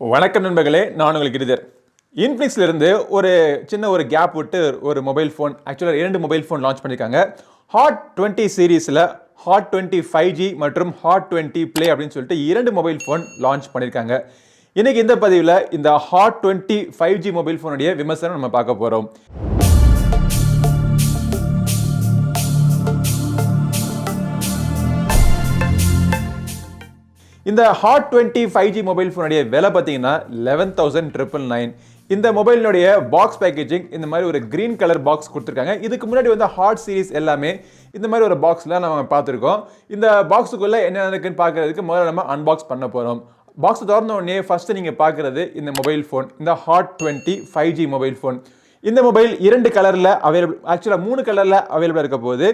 வணக்கம் நண்பர்களே, நான் உங்களுக்கு கிரிதர். இன்ஃபினிக்ஸ்ல இருந்து ஒரு சின்ன ஒரு கேப் விட்டு ஒரு மொபைல் ஃபோன், ஆக்சுவலாக 2 மொபைல் ஃபோன் லான்ச் பண்ணியிருக்காங்க. ஹாட் 20 சீரீஸில் ஹாட் 20 5G மற்றும் ஹாட் 20 ப்ளே அப்படின்னு சொல்லிட்டு 2 மொபைல் ஃபோன் லான்ச் பண்ணியிருக்காங்க. இன்னைக்கு இந்த பதிவில் இந்த ஹாட் 20 5G மொபைல் ஃபோனுடைய விமர்சனம் நம்ம பார்க்க போகிறோம். இந்த ஹாட் 20 5G மொபைல் ஃபோனுடைய விலை பார்த்தீங்கன்னா 11,999. இந்த மொபைலினுடைய பாக்ஸ் பேக்கேஜிங் இந்த மாதிரி ஒரு கிரீன் கலர் பாக்ஸ் கொடுத்துருக்காங்க. இதுக்கு முன்னாடி வந்து ஹாட் சீரிஸ் எல்லாமே இந்த மாதிரி ஒரு பாக்ஸில் நம்ம பார்த்துருக்கோம். இந்த பாக்ஸுக்குள்ளே என்ன இருக்குன்னு பார்க்கறதுக்கு முதல்ல நம்ம அன்பாக்ஸ் பண்ண போகிறோம். பாக்ஸ் திறந்த உடனே ஃபர்ஸ்ட் நீங்கள் பார்க்குறது இந்த மொபைல் ஃபோன், இந்த ஹாட் 20 5G மொபைல் ஃபோன். இந்த மொபைல் 2 கலரில் அவைலபிள், ஆக்சுவலாக 3 கலரில் அவைலபிளாக இருக்க போது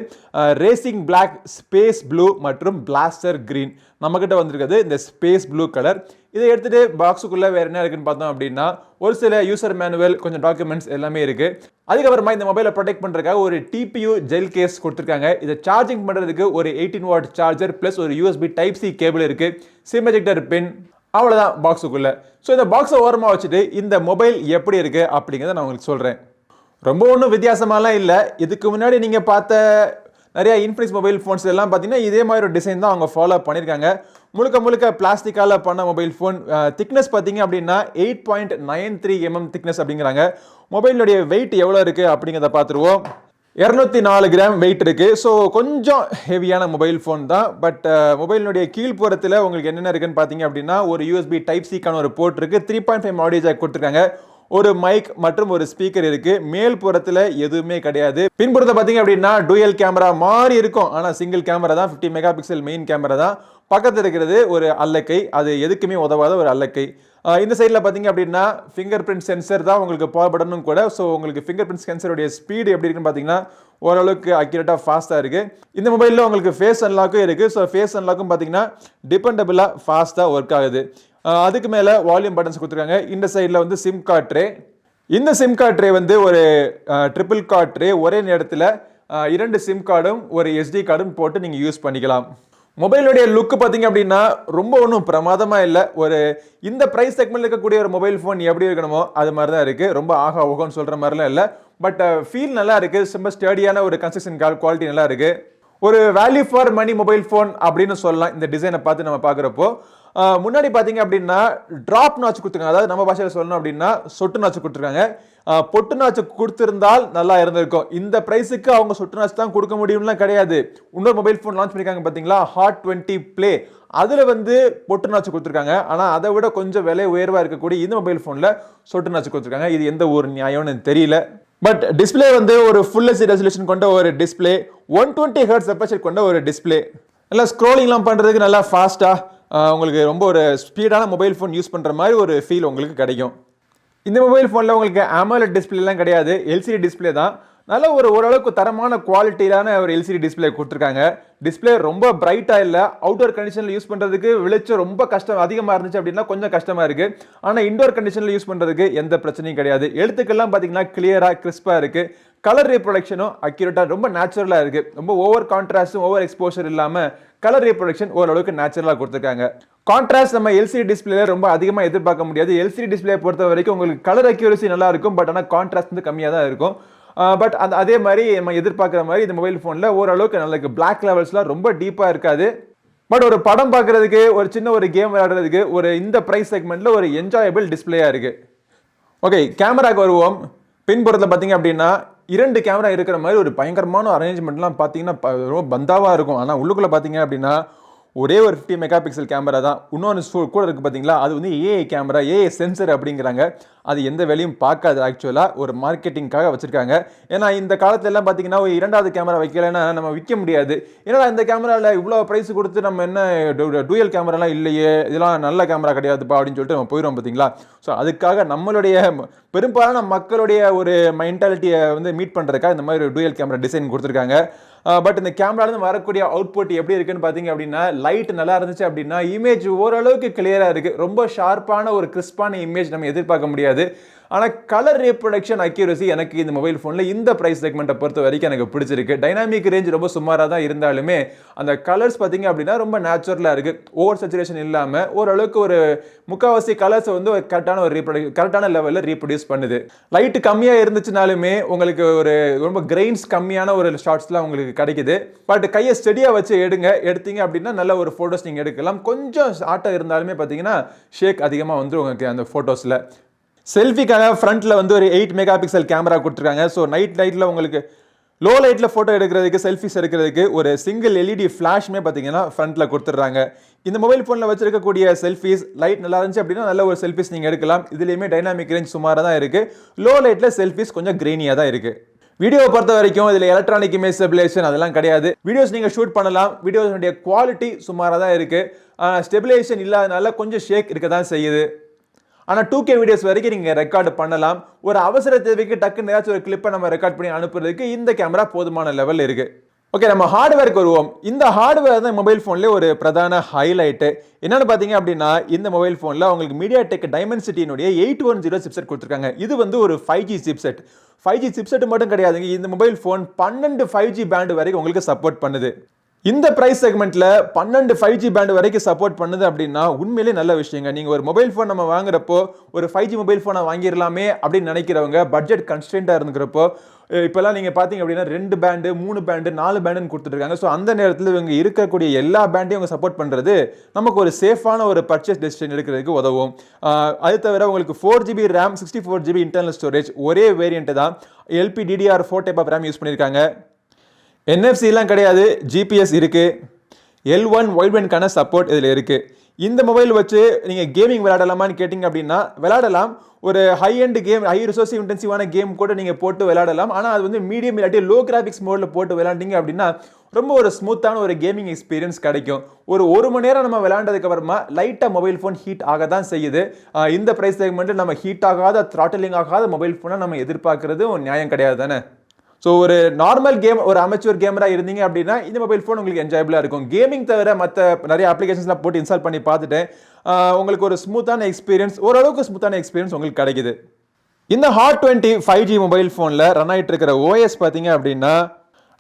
ரேசிங் பிளாக், ஸ்பேஸ் ப்ளூ மற்றும் பிளாஸ்டர் கிரீன். நம்மக்கிட்ட வந்திருக்கிறது இந்த ஸ்பேஸ் ப்ளூ கலர். இதை எடுத்துகிட்டு பாக்ஸுக்குள்ளே வேறு என்ன இருக்குன்னு பார்த்தோம் அப்படின்னா ஒரு சில யூசர் மேனுவல், கொஞ்சம் டாக்குமெண்ட்ஸ் எல்லாமே இருக்குது. அதுக்கப்புறமா இந்த மொபைலை ப்ரொடெக்ட் பண்ணுறதுக்காக ஒரு டிபியூ ஜெல் கேஸ் கொடுத்துருக்காங்க. இதை சார்ஜிங் பண்ணுறதுக்கு ஒரு 18 வாட் சார்ஜர் ப்ளஸ் ஒரு USB Type C கேபிள் இருக்குது, சிம் எஜெக்டர் பின், அவ்வளோதான் பாக்ஸுக்குள்ளே. ஸோ இந்த பாக்ஸை ஓரமாக வச்சுட்டு இந்த மொபைல் எப்படி இருக்குது அப்படிங்கிறத நான் உங்களுக்கு சொல்கிறேன். ரொம்ப ஒன்றும் வித்தியாசமாலாம் இல்லை. இதுக்கு முன்னாடி நீங்கள் பார்த்த நிறையா இன்ஃபினிக்ஸ் மொபைல் ஃபோன்ஸ் எல்லாம் பார்த்தீங்கன்னா இதே மாதிரி ஒரு டிசைன் தான் அவங்க ஃபாலோ பண்ணியிருக்காங்க. முழுக்க பிளாஸ்டிக்கால் பண்ண மொபைல் ஃபோன். திக்னஸ் பார்த்தீங்க அப்படின்னா 8.93 mm திக்னஸ் அப்படிங்கிறாங்க. மொபைலுடைய வெயிட் எவ்வளோ இருக்குது அப்படிங்கிறத பார்த்துருவோம். 204 கிராம் வெயிட் இருக்குது. ஸோ கொஞ்சம் ஹெவியான மொபைல் ஃபோன் தான். பட் மொபைலினுடைய கீழ்ப்புறத்தில் உங்களுக்கு என்னென்ன இருக்குன்னு பார்த்தீங்க அப்படின்னா ஒரு USB Type C-க்கான ஒரு போர்ட் இருக்குது, 3.5 ஆடியோ ஜாக் கொடுத்துருக்காங்க, ஒரு மைக் மற்றும் ஒரு ஸ்பீக்கர் இருக்குது. மேல் புறத்தில் எதுவுமே கிடையாது. பின்புறத்தை பார்த்தீங்க அப்படின்னா டூயல் கேமரா மாதிரி இருக்கும், ஆனால் சிங்கிள் கேமரா தான், 50 மெகா பிக்சல் மெயின் கேமரா தான். பக்கத்தில் இருக்கிறது ஒரு அல்லக்கை, அது எதுக்குமே உதவாத ஒரு அல்லக்கை. இந்த சைடில் பார்த்தீங்க அப்படின்னா ஃபிங்கர் பிரிண்ட் சென்சர் தான் உங்களுக்கு பவர் பட்டனும் கூட. ஸோ உங்களுக்கு ஃபிங்கர் பிரிண்ட் சென்சருடைய ஸ்பீடு எப்படி இருக்குன்னு பார்த்தீங்கன்னா ஓரளவுக்கு அக்யூரேட்டாக ஃபாஸ்ட்டாக இருக்குது. இந்த மொபைலில் உங்களுக்கு ஃபேஸ் அன்லாக்கும் இருக்குது. ஸோ ஃபேஸ் அன்லாக்கும் பார்த்தீங்கன்னா டிபெண்டபிளாக ஃபாஸ்ட்டாக ஒர்க் ஆகுது. அதுக்கு மேலே வால்யூம் பட்டன்ஸ் கொடுத்துருக்காங்க. இந்த சைடில் வந்து சிம் கார்ட் ட்ரே. இந்த சிம் கார்ட் ட்ரே வந்து ஒரு ட்ரிபிள் கார்ட் ட்ரே. ஒரே நேரத்தில் 2 சிம் கார்டும் ஒரு SD கார்டும் போட்டு நீங்கள் யூஸ் பண்ணிக்கலாம். மொபைலுடைய லுக்கு பார்த்தீங்க அப்படின்னா ரொம்ப ஒன்றும் பிரமாதமாக இல்லை. ஒரு இந்த ப்ரைஸ் செக்மெண்ட்டில் இருக்கக்கூடிய ஒரு மொபைல் ஃபோன் எப்படி இருக்கணுமோ அது மாதிரி தான் இருக்குது. ரொம்ப ஆகா ஓகோன்னு சொல்கிற மாதிரிலாம் இல்லை. பட் ஃபீல் நல்லா இருக்குது. ரொம்ப ஸ்டடியான ஒரு கன்ஸ்ட்ரக்ஷன் குவாலிட்டி நல்லா இருக்குது. ஒரு value for money mobile phone அப்படின்னு சொல்லலாம் இந்த டிசைனை பார்த்து நம்ம பார்க்குறப்போ. முன்னாடி பார்த்தீங்க அப்படின்னா ட்ராப் நாச்சு கொடுத்துருக்காங்க. அதாவது நம்ம பாஷையில் சொல்லணும் அப்படின்னா சொட்டு நாச்சு கொடுத்துருக்காங்க. பொட்டு நாச்சு கொடுத்துருந்தால் நல்லா இருந்திருக்கும். இந்த ப்ரைஸுக்கு அவங்க சொட்டு நாச்சு தான் கொடுக்க முடியும்லாம் கிடையாது. இன்னொரு மொபைல் ஃபோன் லான்ச் பண்ணியிருக்காங்க பார்த்தீங்களா, ஹாட் 20 ப்ளே. அதில் வந்து பொட்டு நாச்சு கொடுத்துருக்காங்க. ஆனால் அதை விட கொஞ்சம் விலை உயர்வாக இருக்கக்கூடிய இந்த மொபைல் ஃபோனில் சொட்டு நாச்சு கொடுத்துருக்காங்க. இது எந்த ஒரு நியாயம்னு தெரியல. பட் டிஸ்பிளே வந்து ஒரு ஃபுல் HD ரெசல்யூஷன் கொண்ட ஒரு டிஸ்பிளே, 120 Hz அபர்ச்சர் கொண்ட ஒரு டிஸ்பிளே. நல்லா ஸ்க்ரோலிங்லாம் பண்ணுறதுக்கு நல்லா ஃபாஸ்ட்டாக உங்களுக்கு ரொம்ப ஒரு ஸ்பீடான மொபைல் ஃபோன் யூஸ் பண்ணுற மாதிரி ஒரு ஃபீல் உங்களுக்கு கிடைக்கும். இந்த மொபைல் ஃபோனில் உங்களுக்கு AMOLED டிஸ்பிளேலாம் கிடையாது, LCD டிஸ்பிளே தான். நல்ல ஒரு ஓரளவுக்கு தரமான குவாலிட்டியிலான ஒரு LCD டிஸ்பிளே கொடுத்துருக்காங்க. டிஸ்பிளே ரொம்ப பிரைட்டாக இல்லை. அவுட்டோர் கண்டிஷனில் யூஸ் பண்ணுறதுக்கு வெளிச்சம் ரொம்ப கஷ்டம் அதிகமாக இருந்துச்சு அப்படின்னா கொஞ்சம் கஷ்டமாக இருக்குது. ஆனால் இண்டோர் கண்டிஷனில் யூஸ் பண்ணுறதுக்கு எந்த பிரச்சனையும் கிடையாது. எழுத்துக்கள்லாம் பார்த்தீங்கன்னா கிளியராக கிறிஸ்பாக இருக்குது. கலர் ரீப்ரொடக்ஷனும் அக்யூரேட்டாக ரொம்ப நேச்சுரலாக இருக்குது. ரொம்ப ஓவர் கான்ட்ராஸ்டும் ஓவர் எக்ஸ்போஷர் இல்லாமல் கலர் ரீப்ரொடக்ஷன் ஓரளவுக்கு நேச்சுரலாக கொடுத்துருக்காங்க. கான்ட்ராஸ்ட் நம்ம LCD டிஸ்பிளேல ரொம்ப அதிகமாக எதிர்பார்க்க முடியாது. LCD டிஸ்பிளே பொறுத்த வரைக்கும் உங்களுக்கு கலர் அக்யூரசி நல்லா இருக்கும். பட் ஆனால் கான்ட்ராஸ்ட் வந்து கம்மியாக தான் இருக்கும். பட் அதே மாதிரி நம்ம எதிர்பார்க்குற மாதிரி இந்த மொபைல் ஃபோனில் ஓரளவுக்கு நல்லா பிளாக் லெவல்ஸ்லாம் ரொம்ப டீப்பாக இருக்காது. பட் ஒரு படம் பார்க்குறதுக்கு, ஒரு சின்ன ஒரு கேம் விளையாடுறதுக்கு ஒரு இந்த ப்ரைஸ் செக்மெண்ட்டில் ஒரு என்ஜாயபிள் டிஸ்பிளேயாக இருக்குது. ஓகே, கேமராக்கு வருவோம். பின்புறத்தில் பார்த்தீங்க அப்படின்னா 2 கேமரா இருக்கிற மாதிரி ஒரு பயங்கரமான அரேஞ்ச்மெண்ட்லாம் பார்த்தீங்கன்னா ரொம்ப பந்தாவாக இருக்கும். ஆனால் உள்ளுக்குள்ளே பார்த்தீங்க அப்படின்னா ஒரே ஒரு 50 மெகா பிக்சல் கேமரா தான். இன்னொன்று கூட இருக்குது பார்த்தீங்களா, அது வந்து AI கேமரா, AI சென்சர் அப்படிங்கிறாங்க. அது எந்த வேலையும் பார்க்காது. ஆக்சுவலாக ஒரு மார்க்கெட்டிங்காக வச்சுருக்காங்க. ஏன்னா இந்த காலத்துல எல்லாம் பார்த்தீங்கன்னா ஒரு 2வது கேமரா வைக்கலைன்னா நம்ம விற்க முடியாது. ஏன்னா இந்த கேமராவில் இவ்வளோ ப்ரைஸ் கொடுத்து நம்ம என்ன டூயல் கேமராலாம் இல்லையே, இதெல்லாம் நல்ல கேமரா கிடையாதுப்பா அப்படின்னு சொல்லிட்டு நம்ம போயிடுவோம் பார்த்தீங்களா. ஸோ அதுக்காக நம்மளுடைய பெரும்பாலான மக்களுடைய ஒரு மென்டாலிட்டியை வந்து மீட் பண்ணுறதுக்காக இந்த மாதிரி ஒரு டூயல் கேமரா டிசைன் கொடுத்துருக்காங்க. பட் இந்த கேமராலேருந்து வரக்கூடிய அவுட்புட் எப்படி இருக்குன்னு பார்த்தீங்க அப்படின்னா லைட் நல்லா இருந்துச்சு அப்படின்னா இமேஜ் ஓரளவுக்கு கிளியராக இருக்குது. ரொம்ப ஷார்ப்பான ஒரு கிறிஸ்பான இமேஜ் நம்ம எதிர்பார்க்க முடியாது. ஆனால் கலர் ரீப்ரொடக்ஷன் அக்யூரசி எனக்கு இந்த மொபைல் ஃபோனில் இந்த ப்ரைஸ் செக்மெண்ட்டை பொறுத்த வரைக்கும் எனக்கு பிடிச்சிருக்கு. டைனாமிக் ரேஞ்ச் ரொம்ப சுமாராக தான் இருந்தாலுமே அந்த கலர்ஸ் பார்த்தீங்க அப்படின்னா ரொம்ப நேச்சுரலாக இருக்குது. ஓவர் சேச்சுரேஷன் இல்லாமல் ஓரளவுக்கு ஒரு முக்கால்வாசி கலர்ஸ் வந்து கரெக்டான லெவலில் ரீப்ரொடியூஸ் பண்ணுது. லைட்டு கம்மியாக இருந்துச்சுனாலுமே உங்களுக்கு ஒரு ரொம்ப கிரெயின்ஸ் கம்மியான ஒரு ஷார்ட்ஸ்லாம் உங்களுக்கு கிடைக்குது. பட் கையை ஸ்டெடியாக வச்சு எடுத்தீங்க அப்படின்னா நல்ல ஒரு ஃபோட்டோஸ் நீங்கள் எடுக்கலாம். கொஞ்சம் ஆட்டம் இருந்தாலுமே பார்த்தீங்கன்னா ஷேக் அதிகமாக வந்துடும் உங்களுக்கு அந்த ஃபோட்டோஸில். செல்ஃபிக்காக ஃப்ரண்ட்டில் வந்து ஒரு 8 மெகா பிக்சல் கேமரா கொடுத்துருக்காங்க. ஸோ நைட்டில் உங்களுக்கு லோ லைட்டில் ஃபோட்டோ எடுக்கிறதுக்கு செல்ஃபிஸ் எடுக்கிறதுக்கு ஒரு சிங்கிள் எல்இடி ஃப்ளாஷ்மே பார்த்தீங்கன்னா ஃப்ரண்ட்டில் கொடுத்துட்றாங்க. இந்த மொபைல் ஃபோனில் வச்சிருக்கக்கூடிய செல்ஃபிஸ் லைட் நல்லா இருந்துச்சு அப்படின்னா நல்ல ஒரு செல்ஃபிஸ் நீங்கள் எடுக்கலாம். இதுலேயுமே டைனாமிக் ரேஞ்ச் சுமாராக தான் இருக்குது. லோ லைட்டில் செல்ஃபிஸ் கொஞ்சம் கிரெயினியாக தான் இருக்குது. வீடியோவை பொறுத்த வரைக்கும் இதில் எலக்ட்ரானிக் இமேஜ் ஸ்டெபிலைசேஷன் அதெல்லாம் கிடையாது. வீடியோஸ் நீங்கள் ஷூட் பண்ணலாம். வீடியோஸுடைய குவாலிட்டி சுமாராக தான் இருக்குது. ஸ்டெபிலைசேஷன் இல்லாதனால கொஞ்சம் ஷேக் இருக்க தான் செய்யுது. ஆனால் 2K வீடியோஸ் வரைக்கும் நீங்கள் ரெக்கார்டு பண்ணலாம். ஒரு அவசர தேவைக்கு டக்குன்னு ஏதாச்சும் ஒரு கிளிப்பை நம்ம ரெக்கார்ட் பண்ணி அனுப்புறதுக்கு இந்த கேமரா போதுமான லெவல் இருக்குது. ஓகே, நம்ம ஹார்ட்வேருக்கு வருவோம். இந்த ஹார்ட்வேர் தான் மொபைல் ஃபோன்லேயே ஒரு பிரதான ஹைலைட்டு. என்னென்னு பார்த்தீங்க அப்படின்னா இந்த மொபைல் ஃபோனில் உங்களுக்கு மீடியாடெக் டைமென்சிட்டியினுடைய 810 சிப்செட் கொடுத்துருக்காங்க. இது வந்து ஒரு 5G சிப்செட். 5G சிப்செட் மட்டும் கிடையாதுங்க. இந்த மொபைல் ஃபோன் 12 5G பேண்டு வரைக்கும் உங்களுக்கு சப்போர்ட் பண்ணுது. இந்த பிரைஸ் செக்மெண்ட்ல 12 5G பேண்ட் வரைக்கும் சப்போர்ட் பண்ணுது அப்படின்னா உண்மையிலே நல்ல விஷயங்க. நீங்க ஒரு மொபைல் ஃபோன் நம்ம வாங்குறப்போ ஒரு 5G மொபைல் ஃபோனை வாங்கிடலாமே அப்படின்னு நினைக்கிறவங்க பட்ஜெட் கன்ஸ்டன்டா இருந்துக்கிறப்போ இப்பெல்லாம் நீங்க பாத்தீங்க அப்படின்னா 2 பேண்டு 3 பேண்டு 4 பேண்டுன்னு கொடுத்துருக்காங்க. ஸோ அந்த நேரத்தில் இவங்க இருக்கக்கூடிய எல்லா பேண்டையும் அவங்க சப்போர்ட் பண்றது நமக்கு ஒரு சேஃபான ஒரு பர்ச்சேஸ் டெசிஷன் எடுக்கிறதுக்கு உதவும். அது தவிர உங்களுக்கு 4GB RAM 64GB internal storage ஒரே வேரியன்ட் தான். LPDDR4 type of RAM use பண்ணியிருக்காங்க. NFC-லாம் கிடையாது. GPS இருக்கு. L1 வைட்பேண்ட்கான சப்போர்ட் இதில் இருக்கு. இந்த மொபைல் வச்சு நீங்கள் கேமிங் விளையாடலாமான்னு கேட்டிங்க அப்படின்னா விளையாடலாம். ஒரு ஹை எண்ட் கேம், ஹை ரிசோர்சிவ் இன்டென்சிவான கேம் கூட நீங்கள் போட்டு விளையாடலாம். ஆனால் அது வந்து மீடியம் இல்லாட்டி லோ கிராஃபிக்ஸ் மோடில் போட்டு விளையாண்டிங்க அப்படின்னா ரொம்ப ஒரு ஸ்மூத்தான ஒரு கேமிங் எக்ஸ்பீரியன்ஸ் கிடைக்கும். ஒரு மணி நேரம் நம்ம விளையாண்டதுக்கு அப்புறமா லைட்டாக மொபைல் ஃபோன் ஹீட் ஆக தான் செய்யுது. இந்த ப்ரைஸ் செக்மெண்ட்டில் நம்ம ஹீட் ஆகாத த்ராட்டலிங் ஆகாத மொபைல் ஃபோனை நம்ம எதிர்பார்க்கறது நியாயம் கிடையாது தானே. ஸோ ஒரு நார்மல் கேம், ஒரு அமெச்சூர் கேமரா இருந்தீங்க அப்படின்னா இந்த மொபைல் ஃபோன் உங்களுக்கு என்ஜாயபிளாக இருக்கும். கேமிங் தவிர மற்ற நிறைய அப்ளிகேஷன்ஸ்லாம் போட்டு இன்ஸ்டால் பண்ணி பார்த்துட்டேன். உங்களுக்கு ஒரு ஸ்மூத்தான எக்ஸ்பீரியன்ஸ், ஓரளவுக்கு ஸ்மூத்தான எக்ஸ்பீரியன்ஸ் உங்களுக்கு கிடைக்குது. இந்த Hot 20 5G மொபைல் ஃபோனில் ரன் ஆகிட்டு இருக்கிற OS பார்த்தீங்க அப்படின்னா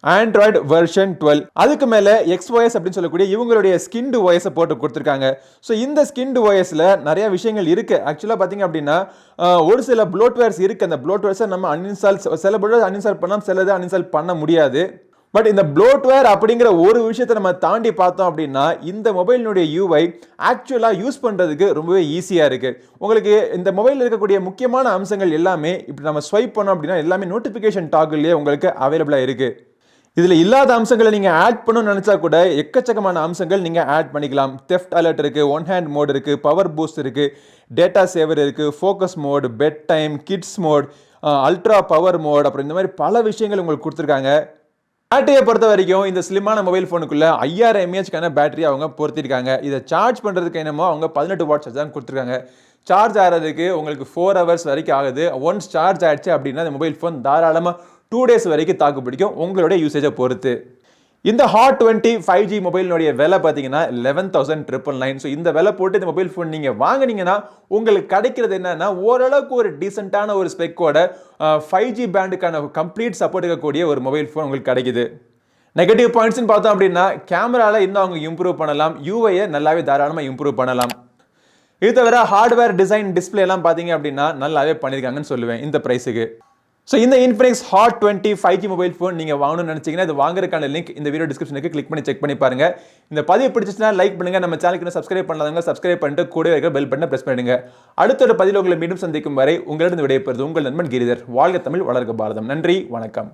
ஆண்ட்ராய்டு வெர்ஷன் 12. அதுக்கு மேலே XOS அப்படின்னு சொல்லக்கூடிய இவங்களுடைய ஸ்கின்டு OS போட்டு கொடுத்துருக்காங்க. ஸோ இந்த ஸ்கின்டு OSல நிறைய விஷயங்கள் இருக்குது. ஆக்சுவலாக பார்த்தீங்க அப்படின்னா ஒரு சில ப்ளோட்வேர்ஸ் இருக்குது. அந்த ப்ளோட்வேர்ஸை நம்ம சில ப்ளோட்வேர் அன்இன்ஸ்டால் பண்ணலாம், சிலதை அன்இன்ஸ்டால் பண்ண முடியாது. பட் இந்த ப்ளோட்வேர் அப்படிங்கிற ஒரு விஷயத்தை நம்ம தாண்டி பார்த்தோம் அப்படின்னா இந்த மொபைலினுடைய UI ஆக்சுவலாக யூஸ் பண்ணுறதுக்கு ரொம்பவே ஈஸியாக இருக்குது. உங்களுக்கு இந்த மொபைலில் இருக்கக்கூடிய முக்கியமான அம்சங்கள் எல்லாமே இப்படி நம்ம ஸ்வைப் பண்ணோம் அப்படின்னா எல்லாமே நோட்டிஃபிகேஷன் டாக்கிலே உங்களுக்கு அவைலபிளாக இருக்குது. இதில் இல்லாத அம்சங்களை நீங்கள் ஆட் பண்ணணும்னு நினச்சா கூட எக்கச்சக்கமான அம்சங்கள் நீங்கள் ஆட் பண்ணிக்கலாம். தெஃப்ட் அலர்ட் இருக்குது, ஒன் ஹேண்ட் மோட் இருக்குது, பவர் பூஸ்ட் இருக்குது, டேட்டா சேவர் இருக்குது, focus mode, bed time, kids mode, ultra power mode, அப்புறம் இந்த மாதிரி பல விஷயங்கள் உங்களுக்கு கொடுத்துருக்காங்க. பேட்டரியை பொறுத்த வரைக்கும் இந்த ஸ்லிம்மான மொபைல் ஃபோனுக்குள்ள 5000 mAh பேட்டரி அவங்க பொறுத்திருக்காங்க. இதை சார்ஜ் பண்ணுறதுக்கு என்னமோ அவங்க 18 வாட் சார்ஜ் தான் கொடுத்துருக்காங்க. சார்ஜ் ஆகிறதுக்கு உங்களுக்கு 4 hours வரைக்கும் ஆகுது. ஒன்ஸ் சார்ஜ் ஆயிடுச்சு அப்படின்னா இந்த மொபைல் ஃபோன் தாராளமாக 2 days வரைக்கும் தாக்கு பிடிக்கும் உங்களுடைய யூசேஜை பொறுத்து. இந்த Hot 20 5G மொபைலினுடைய விலை பார்த்தீங்கன்னா 11,999. ஸோ இந்த விலை போட்டு இந்த மொபைல் ஃபோன் நீங்கள் வாங்கினீங்கன்னா உங்களுக்கு கிடைக்கிறது என்னன்னா ஓரளவுக்கு ஒரு டீசெண்டான ஒரு ஸ்பெக்கோட 5G பேண்டுக்கான கம்ப்ளீட் சப்போர்ட் இருக்கக்கூடிய ஒரு மொபைல் ஃபோன் உங்களுக்கு கிடைக்குது. நெகட்டிவ் பாயிண்ட்ஸ்னு பார்த்தோம் அப்படின்னா கேமராவில் இன்னும் அவங்க இம்ப்ரூவ் பண்ணலாம், UIயை நல்லாவே தாராளமாக இம்ப்ரூவ் பண்ணலாம். இது தவிர ஹார்ட்வேர் டிசைன் டிஸ்பிளே எல்லாம் பார்த்தீங்க அப்படின்னா நல்லாவே பண்ணியிருக்காங்கன்னு சொல்லுவேன் இந்த ப்ரைஸுக்கு. ஸோ இந்த Infinix Hot 20 5G mobile phone நீங்கள் வாங்கணும்னு நினச்சிங்கன்னா இது வாங்குறதுக்கான லிங்க் இந்த வீடியோ டிஸ்கிரிப்ஷனுக்கு கிளிக் பண்ணி செக் பண்ணி பாருங்க. இந்த பதிவு பிடிச்சிச்சுன்னா லைக் பண்ணுங்க. நம்ம சேனலுக்கு சப்ஸ்கிரைப் பண்ணாதவங்க சப்ஸ்கிரைப் பண்ணிட்டு கூட இருக்கிற பெல் பட்டனை பிரஸ் பண்ணுங்க. அடுத்த ஒரு பதிவில் உங்களை மீண்டும் சந்திக்கும் வரை உங்களிடம் விடைபெறுவது உங்கள் நண்பன் கிரிதர். வாழ்க தமிழ், வளர்க பாரதம். நன்றி, வணக்கம்.